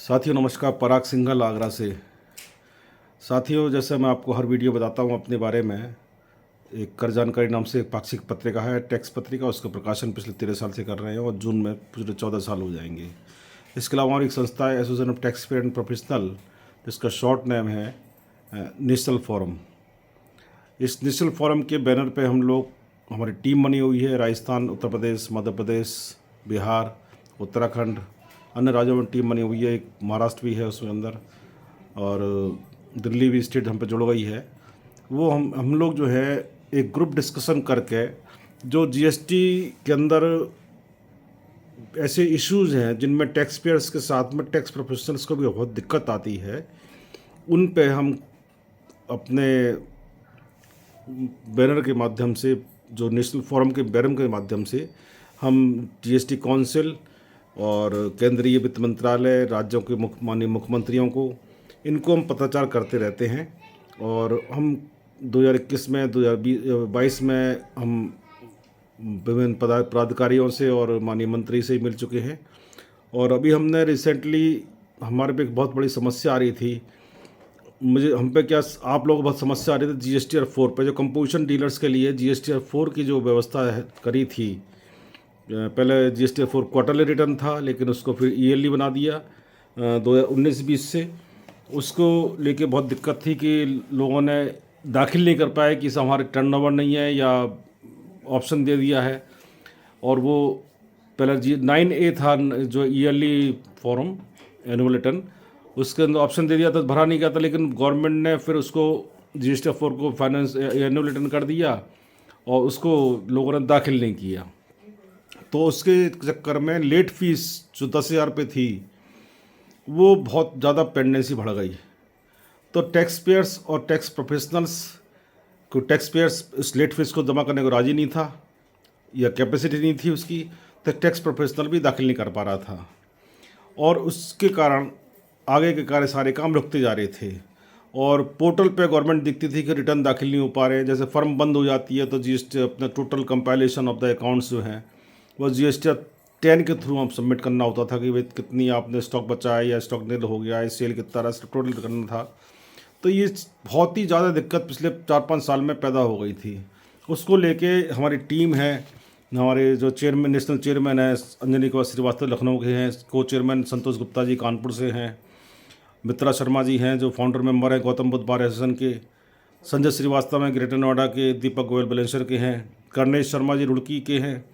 साथियों नमस्कार। पराग सिंघल आगरा से। साथियों, जैसे मैं आपको हर वीडियो बताता हूँ अपने बारे में, एक कर जानकारी नाम से एक पाक्षिक पत्रिका है, टैक्स पत्रिका। उसका प्रकाशन पिछले 13 साल से कर रहे हैं और जून में पूरे 14 साल हो जाएंगे। इसके अलावा हमारी एक संस्था है, association of tax payer and professional, जिसका शॉर्ट नेम है नेशनल फोरम। इस नेशनल फोरम के बैनर पे हम लोग, हमारी टीम बनी हुई है। राजस्थान, उत्तर प्रदेश, मध्य प्रदेश, बिहार, उत्तराखंड, अन्य राज्यों में टीम बनी हुई है। एक महाराष्ट्र भी है उसमें अंदर, और दिल्ली भी स्टेट हम पे जुड़ गई है। वो हम लोग जो है एक ग्रुप डिस्कशन करके, जो जीएसटी के अंदर ऐसे इश्यूज़ हैं जिनमें टैक्स पेयर्स के साथ में टैक्स प्रोफेशनल्स को भी बहुत दिक्कत आती है, उन पे हम अपने बैनर के माध्यम से, जो नेशनल फोरम के बैनर के माध्यम से, हम जीएसटी काउंसिल और केंद्रीय वित्त मंत्रालय, राज्यों के माननीय मुख्यमंत्रियों को, इनको हम पत्राचार करते रहते हैं। और हम 2021 में, 2022 में हम विभिन्न पदाधिकारियों से और माननीय मंत्री से मिल चुके हैं। और अभी हमने रिसेंटली, हमारे पे एक बहुत बड़ी समस्या आ रही थी, हम पे क्या, आप लोगों को बहुत समस्या आ रही थी जीएसटीआर 4 पे, जो कंपोजिशन डीलर्स के लिए जीएसटीआर 4 की जो व्यवस्था करी थी। पहले जीएसटीआर 4 क्वार्टरली रिटर्न था, लेकिन उसको फिर ईयरली बना दिया 2019-20 से। उसको लेके बहुत दिक्कत थी कि लोगों ने दाखिल नहीं कर पाए कि हमारे टर्नओवर नहीं है, या ऑप्शन दे दिया है। और वो पहले 9A था जो ईयरली फॉर्म, एनुअल रिटर्न, उसके अंदर ऑप्शन दे दिया था, भरा नहीं गया था। लेकिन गवर्नमेंट ने फिर उसको जीएसटी 4 को फाइनेंस एनुअल रिटर्न कर दिया, और उसको लोगों ने दाखिल नहीं किया। तो उसके चक्कर में लेट फीस जो 10,000 रुपये थी, वो बहुत ज़्यादा पेंडेंसी बढ़ गई। तो टैक्स पेयर्स और टैक्स प्रोफेशनल्स को, टैक्स पेयर्स इस लेट फीस को जमा करने को राज़ी नहीं था, या कैपेसिटी नहीं थी उसकी, तो टैक्स प्रोफेशनल भी दाखिल नहीं कर पा रहा था। और उसके कारण आगे के कार्य सारे काम रुकते जा रहे थे। और पोर्टल पे गवर्नमेंट दिखती थी कि रिटर्न दाखिल नहीं हो पा रहे। जैसे फर्म बंद हो जाती है तो जीएसटी अपना total compilation of the accounts जो है वो जीएसटी 10 के थ्रू हम सबमिट करना होता था कि भाई कितनी आपने स्टॉक बचाया, या स्टॉक नील हो गया है, सेल कितना रहा, टोटल करना था। तो ये बहुत ही ज़्यादा दिक्कत पिछले 4-5 साल में पैदा हो गई थी। उसको लेके हमारी टीम है, हमारे जो चेयरमैन, नेशनल चेयरमैन है अंजनी कुमार श्रीवास्तव लखनऊ के हैं, को चेयरमैन संतोष गुप्ता जी कानपुर से हैं, मित्रा शर्मा जी हैं जो फाउंडर मेंबर हैं गौतम बुद्ध बार एसोसिएशन के, संजय श्रीवास्तव हैं ग्रेटर नोएडा के, दीपक गोयल बुलंदशहर के हैं, कर्णेश शर्मा जी रुड़की के हैं,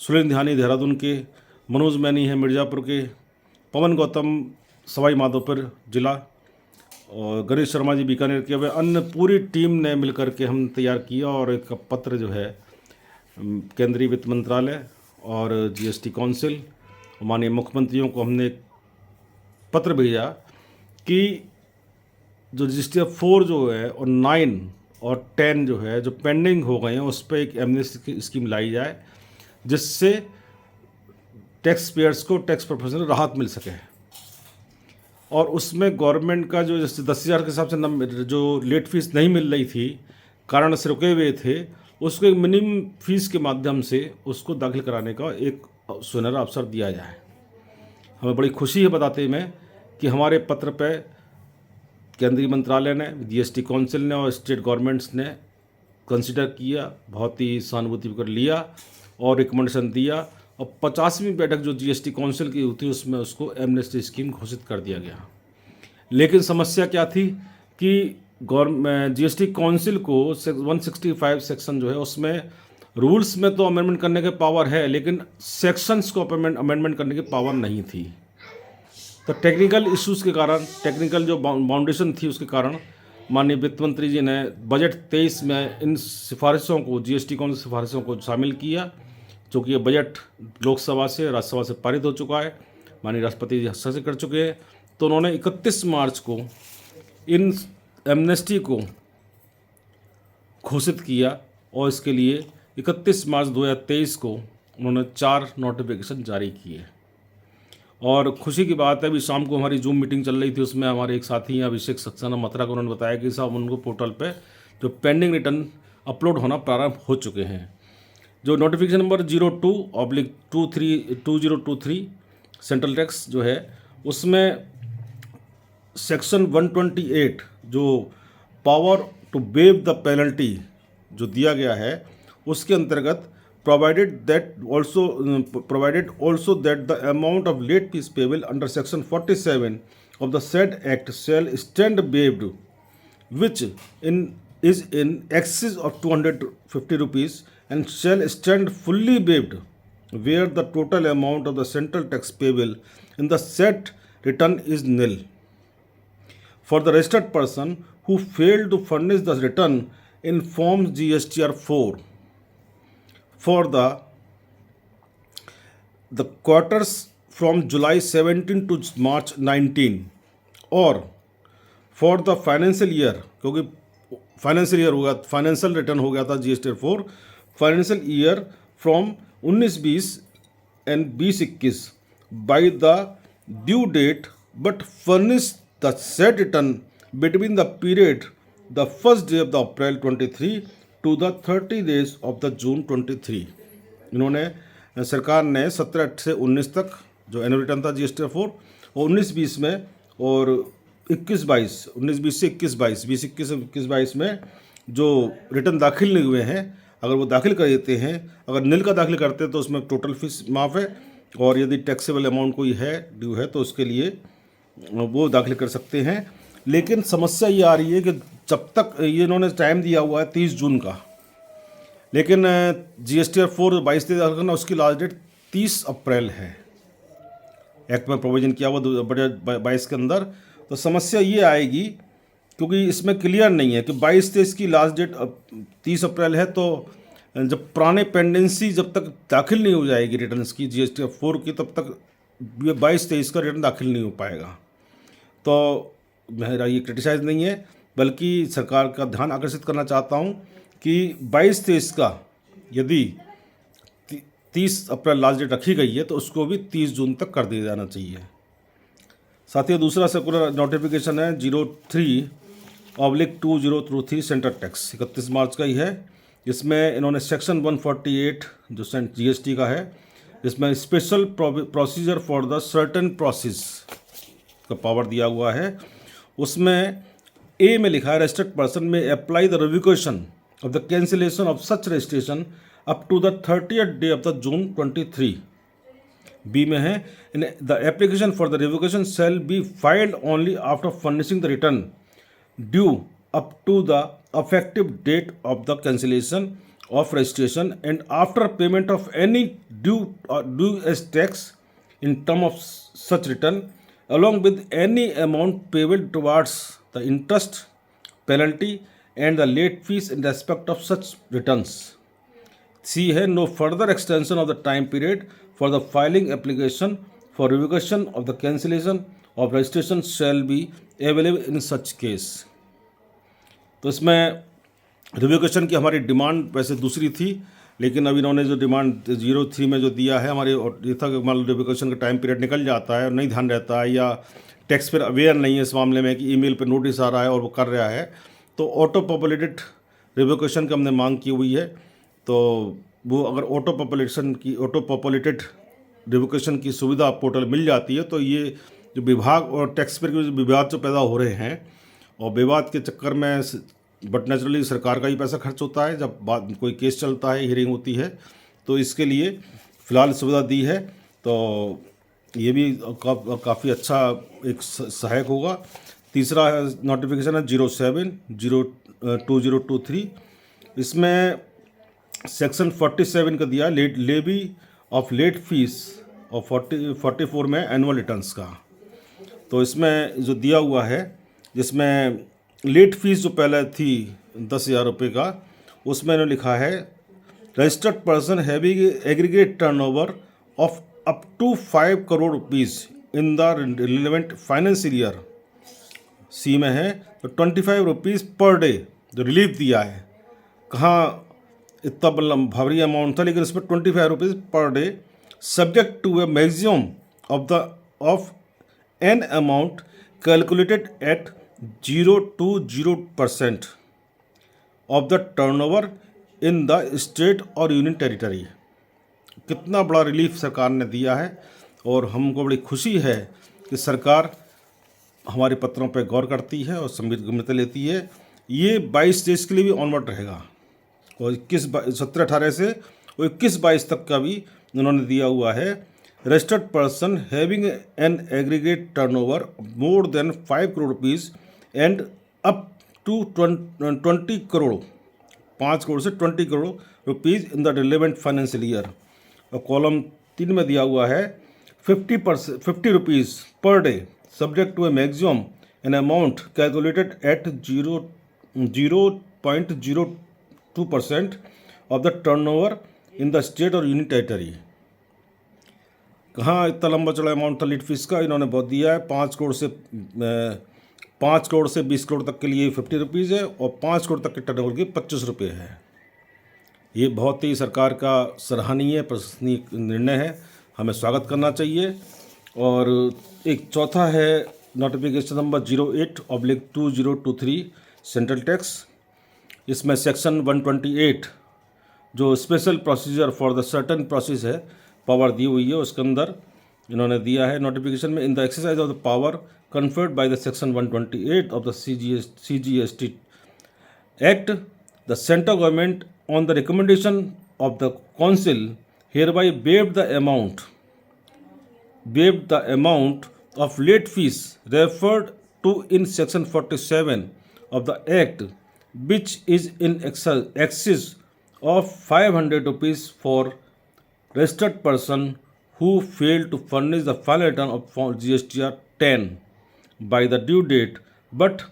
सुनील ध्यानी देहरादून के, मनोज मैनी हैं मिर्ज़ापुर के, पवन गौतम सवाई माधोपुर जिला, और गणेश शर्मा जी बीकानेर के। वे अन्य पूरी टीम ने मिलकर के हम तैयार किया, और एक पत्र जो है केंद्रीय वित्त मंत्रालय और जीएसटी काउंसिल, माननीय मुख्यमंत्रियों को हमने एक पत्र भेजा कि जो जीएसटी 4 जो है और 9 और 10 जो है, जो पेंडिंग हो गए हैं, उस पर एक एमनेस्टी स्कीम लाई जाए, जिससे टैक्स पेयर्स को, टैक्स प्रोफेशनल राहत मिल सके। और उसमें गवर्नमेंट का जो जैसे 10,000 के हिसाब से जो लेट फीस नहीं मिल रही थी, कारण से रुके हुए थे, उसको एक मिनिमम फीस के माध्यम से उसको दाखिल कराने का एक सुनहरा अवसर दिया जाए। हमें बड़ी खुशी है बताते में कि हमारे पत्र पे केंद्रीय मंत्रालय ने, जीएसटी काउंसिल ने और स्टेट गवर्नमेंट्स ने कंसिडर किया, बहुत ही सहानुभूति कर लिया और रिकमेंडेशन दिया। और 50वीं बैठक जो जीएसटी काउंसिल की हुई थी, उसमें उसको एमनेस्टी स्कीम घोषित कर दिया गया। लेकिन समस्या क्या थी कि जीएसटी काउंसिल को 165 सेक्शन जो है, उसमें रूल्स में तो अमेंडमेंट करने के पावर है, लेकिन सेक्शंस को अमेंडमेंट करने की पावर नहीं थी। तो टेक्निकल इश्यूज़ के कारण, टेक्निकल जो बाउंडेशन थी उसके कारण माननीय वित्त मंत्री जी ने बजट 23 में इन सिफारिशों को, जीएसटी काउंसिल सिफारिशों को शामिल किया। चूँकि ये बजट लोकसभा से, राज्यसभा से पारित हो चुका है, माननीय राष्ट्रपति जी हस्ताक्षर कर चुके हैं, तो उन्होंने 31 मार्च को इन एमनेस्टी को घोषित किया। और इसके लिए 31 मार्च 2023 को उन्होंने 4 नोटिफिकेशन जारी किए। और खुशी की बात है, अभी शाम को हमारी जूम मीटिंग चल रही थी, उसमें हमारे एक साथी हैं अभिषेक सक्सेना मथुरा को, उन्होंने बताया कि साहब उनको पोर्टल पे जो पेंडिंग रिटर्न अपलोड होना प्रारंभ हो चुके हैं। जो नोटिफिकेशन नंबर 02/2023 सेंट्रल टैक्स जो है, उसमें सेक्शन 128 जो power to waive the penalty जो दिया गया है उसके अंतर्गत provided also that the amount of late fees payable under section 47 of the said act shall stand waived, which is in excess of 250 rupees and shall stand fully waived where the total amount of the central tax payable in the said return is nil. For the registered person who failed to furnish the return in form GSTR 4 for the quarters from July 17 to March 19 or for the financial year, क्योंकि financial year होगा, financial return हो गया था GST 4, financial year from 19-20 and 20-21 by the due date but furnish the set return between the period the first day of the April 23 to the 30 days of the June 23। इन्होंने सरकार ने 17 से 19 तक जो annual return था GST 4 और 19-20 में और 21-22, 19-20 से 21-22, 20-21 से 21-22 में जो रिटर्न दाखिल नहीं हुए हैं, अगर वो दाखिल कर देते हैं, अगर नील का दाखिल करते हैं तो उसमें टोटल फीस माफ़ है, और यदि टैक्सेबल अमाउंट कोई है ड्यू है तो उसके लिए वो दाखिल कर सकते हैं। लेकिन समस्या ये आ रही है कि जब तक ये इन्होंने टाइम दिया हुआ है 30 जून का, लेकिन GST 4 22 दाखिल करना, उसकी लास्ट डेट 30 अप्रैल है, एक्ट में प्रोविजन किया हुआ बजट 22 के अंदर। तो समस्या ये आएगी क्योंकि इसमें क्लियर नहीं है कि 22-23 की लास्ट डेट 30 अप्रैल है, तो जब पुराने पेंडेंसी जब तक दाखिल नहीं हो जाएगी रिटर्न्स की GST 4 की, तब तक 22-23 का रिटर्न दाखिल नहीं हो पाएगा। तो मेरा ये क्रिटिसाइज़ नहीं है, बल्कि सरकार का ध्यान आकर्षित करना चाहता हूँ कि 22-23 का यदि 30 अप्रैल लास्ट डेट रखी गई है तो उसको भी 30 जून तक कर दिया जाना चाहिए। साथ ही दूसरा सर्कुलर नोटिफिकेशन है 03/2023 सेंटर टैक्स, 31 मार्च का ही है। इसमें इन्होंने सेक्शन 148 जो GST का है, इसमें special procedure for the certain process का पावर दिया हुआ है। उसमें ए में लिखा है रजिस्टर्ड पर्सन में apply the revocation of the cancellation of such registration up to the 30th day of the June 23। B में है the application for the revocation shall be filed only after furnishing the return due up to the effective date of the cancellation of registration and after payment of any due as tax in term of such return along with any amount payable towards the interest, penalty and the late fees in respect of such returns. C है no further extension of the time period for the filing application for revocation of the cancellation of registration shall be available in such case। तो इसमें revocation की हमारी demand वैसे दूसरी थी, लेकिन अभी इन्होंने जो डिमांड 03 में जो दिया है हमारे, ये था कि मान लो रिवोकेशन का टाइम पीरियड निकल जाता है और नहीं ध्यान रहता है या टैक्स पर अवेयर नहीं है इस मामले में कि ईमेल पे नोटिस आ रहा है और वो कर रहा है, तो ऑटो पॉपुलेटेड रिवोकेशन की हमने मांग की हुई है। तो वो अगर ऑटो पॉपुलेटेड रिवोकेशन की सुविधा पोर्टल मिल जाती है तो ये जो विभाग और टैक्स पर जो विवाद जो पैदा हो रहे हैं, और विवाद के चक्कर में बट नेचुरली सरकार का ही पैसा खर्च होता है जब बात कोई केस चलता है, हियरिंग होती है, तो इसके लिए फ़िलहाल सुविधा दी है, तो ये भी काफ़ी अच्छा एक सहायक होगा। तीसरा नोटिफिकेशन है 07/2023, इसमें सेक्शन 47 का दिया लेवी ऑफ लेट फीस और 44 में एनुअल रिटर्न्स का। तो इसमें जो दिया हुआ है, जिसमें लेट फीस जो पहले थी 10,000 रुपये का, उसमें इन्होंने लिखा है registered person having aggregate turnover of up to 5 crore rupees in the relevant financial year. C में है तो 25 रुपीज़ पर डे जो रिलीफ दिया है, कहाँ इतना भारी अमाउंट था, लेकिन इसमें 25 rupees per day subject to a maximum of an amount calculated at 0.20% of the turnover in the state और यूनियन टेरिटरी। कितना बड़ा रिलीफ सरकार ने दिया है, और हमको बड़ी खुशी है कि सरकार हमारे पत्रों पर गौर करती है और गंभीरता लेती है। ये 22 देश के लिए भी ऑनवर्ड रहेगा और 17-18 से और 21-22 तक का भी उन्होंने दिया हुआ है। Registered person having an aggregate turnover more than 5 crore rupees and up to 20 crore, 5 crore से 20 crore rupees in the relevant financial year. और कॉलम 3 में दिया हुआ है 50 rupees per day subject to a maximum an amount calculated at 0.02% of the turnover in the state और union territory. कहाँ इतना लंबा चौड़ा अमाउंट था लीड फीस का, इन्होंने बहुत दिया है। 5 करोड़ से 20 करोड़ तक के लिए 50 रुपीज़ है और 5 करोड़ तक के टर्नओवर के 25 रुपये है। ये बहुत ही सरकार का सराहनीय प्रशंसनीय निर्णय है, हमें स्वागत करना चाहिए। और एक चौथा है नोटिफिकेशन नंबर 08/2023 सेंट्रल टैक्स। इसमें सेक्शन 128 जो special procedure for the certain process है पावर दी हुई है, उसके अंदर इन्होंने दिया है नोटिफिकेशन में, in the exercise of the power conferred by the section 128 of the CGST act, the central government on the recommendation of the council hereby waived the amount of late fees referred to in section 47 of the act, which is in excess of 500 rupees for registered person who failed to furnish the final return of GSTR 10 by the due date, but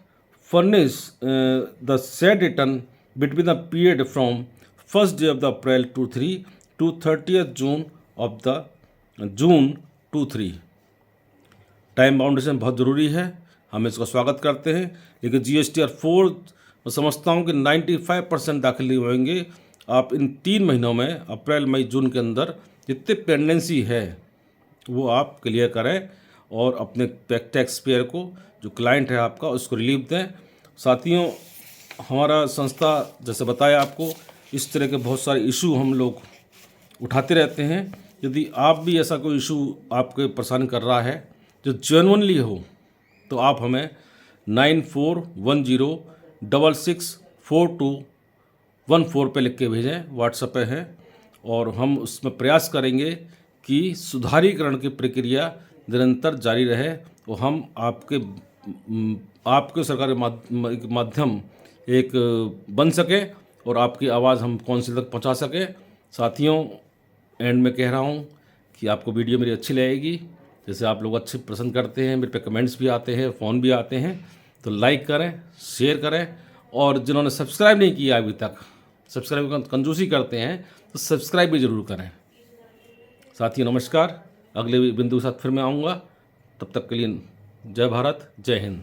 furnish the said return between the period from 1st day of the April 23 to 30th June of the June 23। Time बाउंडेशन बहुत ज़रूरी है, हम इसका स्वागत करते हैं। लेकिन GSTR 4 मैं समझता हूँ कि 95% दाखिल होंगे। आप इन 3 महीनों में अप्रैल मई जून के अंदर जितने पेंडेंसी है वो आप क्लियर करें और अपने टैक्स पेयर को, जो क्लाइंट है आपका, उसको रिलीफ दें। साथियों, हमारा संस्था जैसे बताया आपको, इस तरह के बहुत सारे इशू हम लोग उठाते रहते हैं। यदि आप भी ऐसा कोई इशू आपके परेशान कर रहा है जो जेन्युइनली हो, तो आप हमें 9410664214 पे लिख के भेजें, व्हाट्सएप पे है, और हम उसमें प्रयास करेंगे कि सुधारीकरण की प्रक्रिया निरंतर जारी रहे और हम आपके सरकारी माध्यम एक बन सके और आपकी आवाज़ हम काउंसिल तक पहुंचा सके। साथियों, एंड में कह रहा हूं कि आपको वीडियो मेरी अच्छी लगेगी, जैसे आप लोग अच्छे पसंद करते हैं, मेरे पे कमेंट्स भी आते हैं, फ़ोन भी आते हैं, तो लाइक करें, शेयर करें, और जिन्होंने सब्सक्राइब नहीं किया अभी तक, सब्सक्राइब कंजूसी करते हैं, तो सब्सक्राइब भी ज़रूर करें। साथियों नमस्कार, अगले बिंदु के साथ फिर मैं आऊँगा, तब तक के लिए जय भारत, जय हिंद।